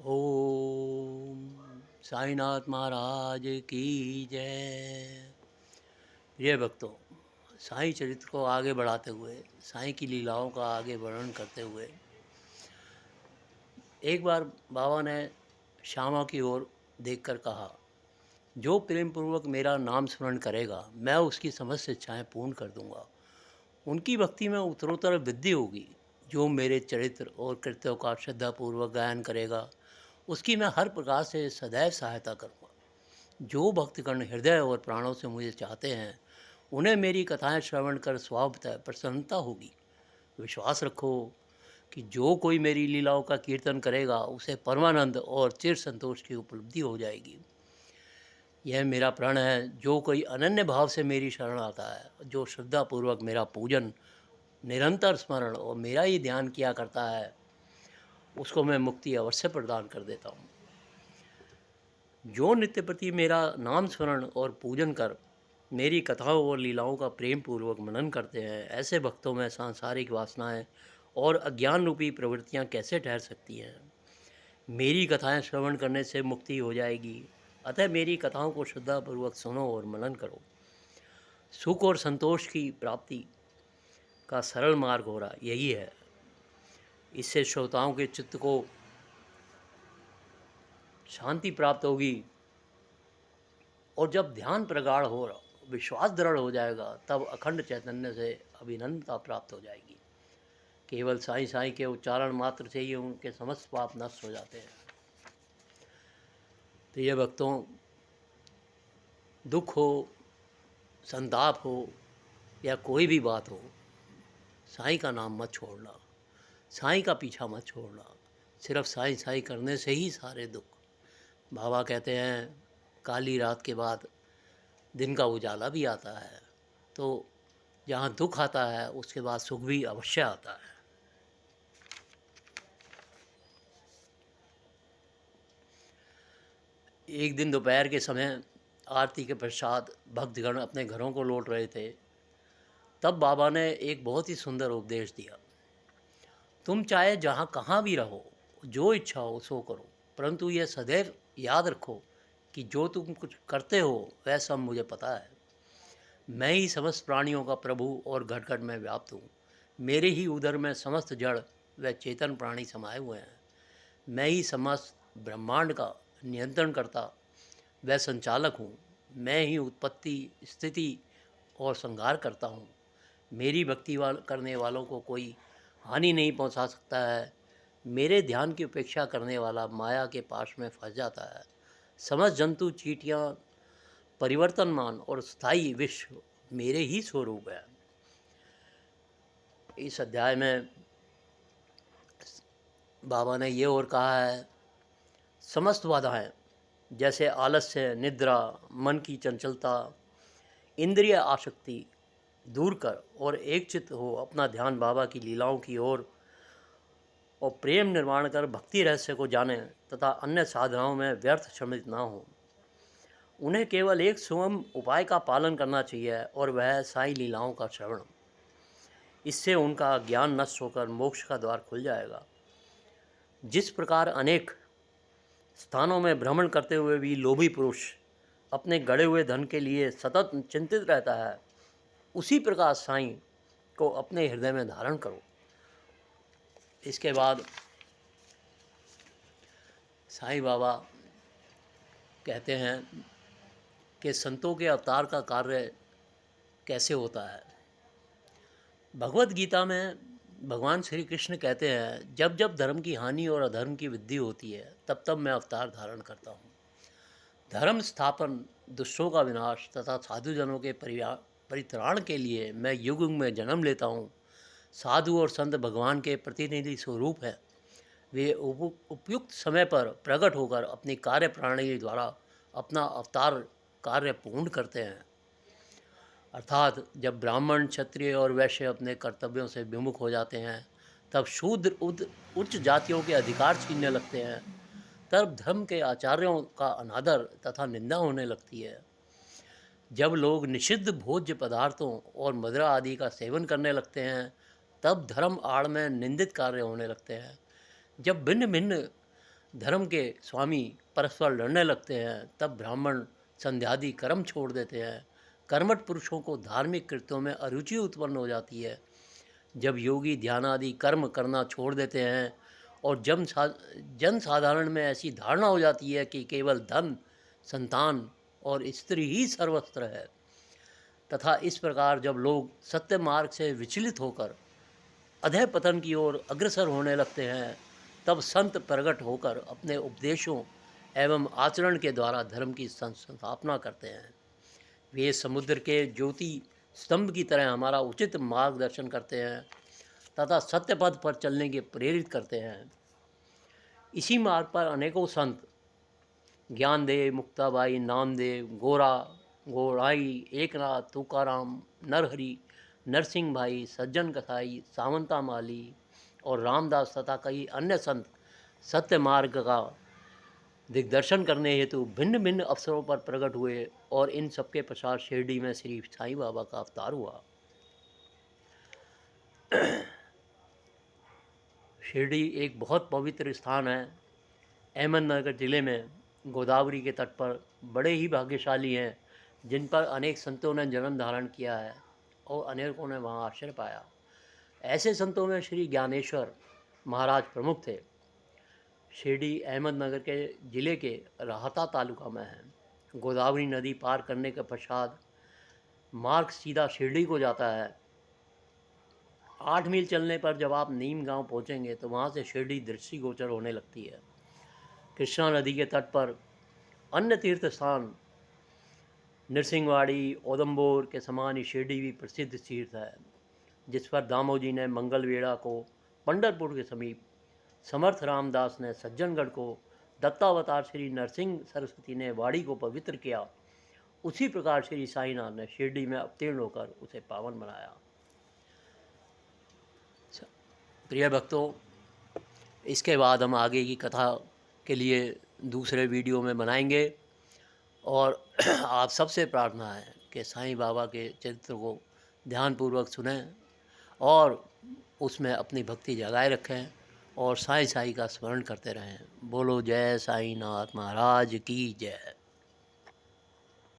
ओम साईनाथ महाराज की जय। प्रिय भक्तों, साईं चरित्र को आगे बढ़ाते हुए, साईं की लीलाओं का आगे वर्णन करते हुए, एक बार बाबा ने श्यामा की ओर देखकर कहा, जो प्रेम पूर्वक मेरा नाम स्मरण करेगा मैं उसकी समस्त इच्छाएं पूर्ण कर दूंगा। उनकी भक्ति में उत्तरोत्तर वृद्धि होगी। जो मेरे चरित्र और कृत्यों का श्रद्धापूर्वक गायन करेगा उसकी मैं हर प्रकार से सदैव सहायता करूँगा। जो भक्तगण हृदय और प्राणों से मुझे चाहते हैं उन्हें मेरी कथाएं श्रवण कर स्वभावतः प्रसन्नता होगी। विश्वास रखो कि जो कोई मेरी लीलाओं का कीर्तन करेगा उसे परमानंद और चिर संतोष की उपलब्धि हो जाएगी। यह मेरा प्रण है, जो कोई अनन्य भाव से मेरी शरण आता है, जो श्रद्धापूर्वक मेरा पूजन, निरंतर स्मरण और मेरा ही ध्यान किया करता है, उसको मैं मुक्ति अवश्य प्रदान कर देता हूँ। जो नित्य प्रति मेरा नाम स्मरण और पूजन कर मेरी कथाओं और लीलाओं का प्रेम पूर्वक मनन करते हैं, ऐसे भक्तों में सांसारिक वासनाएं और अज्ञान रूपी प्रवृत्तियां कैसे ठहर सकती हैं। मेरी कथाएं श्रवण करने से मुक्ति हो जाएगी। अतः मेरी कथाओं को श्रद्धापूर्वक सुनो और मनन करो। सुख और संतोष की प्राप्ति का सरल मार्ग हो रहा यही है। इससे श्रोताओं के चित्त को शांति प्राप्त होगी और जब ध्यान प्रगाढ़ हो, विश्वास दृढ़ हो जाएगा, तब अखंड चैतन्य से अभिनंदता प्राप्त हो जाएगी। केवल साईं साईं के उच्चारण मात्र से ही उनके समस्त पाप नष्ट हो जाते हैं। प्रिय भक्तों, दुख हो, संताप हो या कोई भी बात हो, साईं का नाम मत छोड़ना, साईं का पीछा मत छोड़ना। सिर्फ साईं साईं करने से ही सारे दुख। बाबा कहते हैं, काली रात के बाद दिन का उजाला भी आता है। तो जहाँ दुख आता है उसके बाद सुख भी अवश्य आता है। एक दिन दोपहर के समय आरती के पश्चात भक्तगण अपने घरों को लौट रहे थे। तब बाबा ने एक बहुत ही सुंदर उपदेश दिया। तुम चाहे जहाँ कहाँ भी रहो, जो इच्छा हो सो करो, परंतु यह सदैव याद रखो कि जो तुम कुछ करते हो वह सब मुझे पता है। मैं ही समस्त प्राणियों का प्रभु और घट घट में व्याप्त हूँ। मेरे ही उदर में समस्त जड़ व चेतन प्राणी समाये हुए हैं। मैं ही समस्त ब्रह्मांड का नियंत्रण करता व संचालक हूँ। मैं ही उत्पत्ति, स्थिति और संहार करता हूँ। मेरी भक्ति करने वालों को कोई हानि नहीं पहुँचा सकता है। मेरे ध्यान की उपेक्षा करने वाला माया के पाश में फंस जाता है। समस्त जंतु, चींटियाँ, परिवर्तनमान और स्थायी विश्व मेरे ही स्वरूप है। इस अध्याय में बाबा ने ये और कहा है, समस्त बाधाएं जैसे आलस्य, निद्रा, मन की चंचलता, इंद्रिय आसक्ति दूर कर और एक चित्त हो अपना ध्यान बाबा की लीलाओं की ओर और प्रेम निर्माण कर भक्ति रहस्य को जाने तथा अन्य साधनाओं में व्यर्थ श्रमित ना हो। उन्हें केवल एक सुगम उपाय का पालन करना चाहिए और वह साईं लीलाओं का श्रवण। इससे उनका ज्ञान नष्ट होकर मोक्ष का द्वार खुल जाएगा। जिस प्रकार अनेक स्थानों में भ्रमण करते हुए भी लोभी पुरुष अपने गड़े हुए धन के लिए सतत चिंतित रहता है, उसी प्रकार साईं को अपने हृदय में धारण करो। इसके बाद साईं बाबा कहते हैं कि संतों के अवतार का कार्य कैसे होता है। भगवत गीता में भगवान श्री कृष्ण कहते हैं, जब जब धर्म की हानि और अधर्म की वृद्धि होती है तब तब मैं अवतार धारण करता हूँ। धर्म स्थापन, दुष्टों का विनाश तथा साधुजनों के परित्राण के लिए मैं युग युग में जन्म लेता हूँ। साधु और संत भगवान के प्रतिनिधि स्वरूप हैं। वे उपयुक्त समय पर प्रकट होकर अपनी कार्य प्रणाली द्वारा अपना अवतार कार्य पूर्ण करते हैं। अर्थात जब ब्राह्मण, क्षत्रिय और वैश्य अपने कर्तव्यों से विमुख हो जाते हैं, तब शूद्र उच्च जातियों के अधिकार छीनने लगते हैं, तब धर्म के आचार्यों का अनादर तथा निंदा होने लगती है। जब लोग निषिद्ध भोज्य पदार्थों और मदिरा आदि का सेवन करने लगते हैं, तब धर्म आड़ में निंदित कार्य होने लगते हैं। जब भिन्न भिन्न धर्म के स्वामी परस्पर लड़ने लगते हैं, तब ब्राह्मण संध्यादि कर्म छोड़ देते हैं। कर्मठ पुरुषों को धार्मिक कृत्यों में अरुचि उत्पन्न हो जाती है। जब योगी ध्यानादि कर्म करना छोड़ देते हैं और जन साधारण में ऐसी धारणा हो जाती है कि केवल धन, संतान और स्त्री ही सर्वस्त्र है, तथा इस प्रकार जब लोग सत्य मार्ग से विचलित होकर अधः पतन की ओर अग्रसर होने लगते हैं, तब संत प्रकट होकर अपने उपदेशों एवं आचरण के द्वारा धर्म की संस्थापना करते हैं। वे समुद्र के ज्योति स्तंभ की तरह हमारा उचित मार्गदर्शन करते हैं तथा सत्य पथ पर चलने के प्रेरित करते हैं। इसी मार्ग पर अनेकों संत ज्ञानदेव, मुक्ताबाई, नामदेव, गोरा, गोराई, एकनाथ, तुकाराम, नरहरि, नरसिंह भाई, सज्जन कसाई, सावंता माली और रामदास तथा कई अन्य संत सत्य मार्ग का दिग्दर्शन करने हेतु भिन्न भिन्न अवसरों पर प्रकट हुए और इन सबके पश्चात शिरडी में श्री साईं बाबा का अवतार हुआ। शिरडी एक बहुत पवित्र स्थान है। अहमदनगर ज़िले में गोदावरी के तट पर बड़े ही भाग्यशाली हैं जिन पर अनेक संतों ने जन्म धारण किया है और अनेकों ने वहाँ आश्रय पाया। ऐसे संतों में श्री ज्ञानेश्वर महाराज प्रमुख थे। शिरडी अहमदनगर के ज़िले के राहता तालुका में है। गोदावरी नदी पार करने के पश्चात मार्ग सीधा शिरडी को जाता है। 8 मील चलने पर जब आप नीम गांव पहुंचेंगे तो वहां से शिरडी दृष्टिगोचर होने लगती है। कृष्णा नदी के तट पर अन्य तीर्थ स्थान नरसिंहवाड़ी, औदम्बोर के समान ही शिरडी भी प्रसिद्ध तीर्थ है, जिस पर दामोजी ने मंगलवेढ़ा को पंढरपुर के समीप, समर्थ रामदास ने सज्जनगढ़ को, दत्तावतार श्री नरसिंह सरस्वती ने वाड़ी को पवित्र किया। उसी प्रकार श्री साईनाथ ने शिरडी में अवतीर्ण होकर उसे पावन बनाया। प्रिय भक्तों, इसके बाद हम आगे की कथा के लिए दूसरे वीडियो में बनाएंगे और आप सबसे प्रार्थना है कि साईं बाबा के चरित्र को ध्यानपूर्वक सुनें और उसमें अपनी भक्ति जगाए रखें और साईं साईं का स्मरण करते रहें। बोलो जय साईं नाथ महाराज की जय।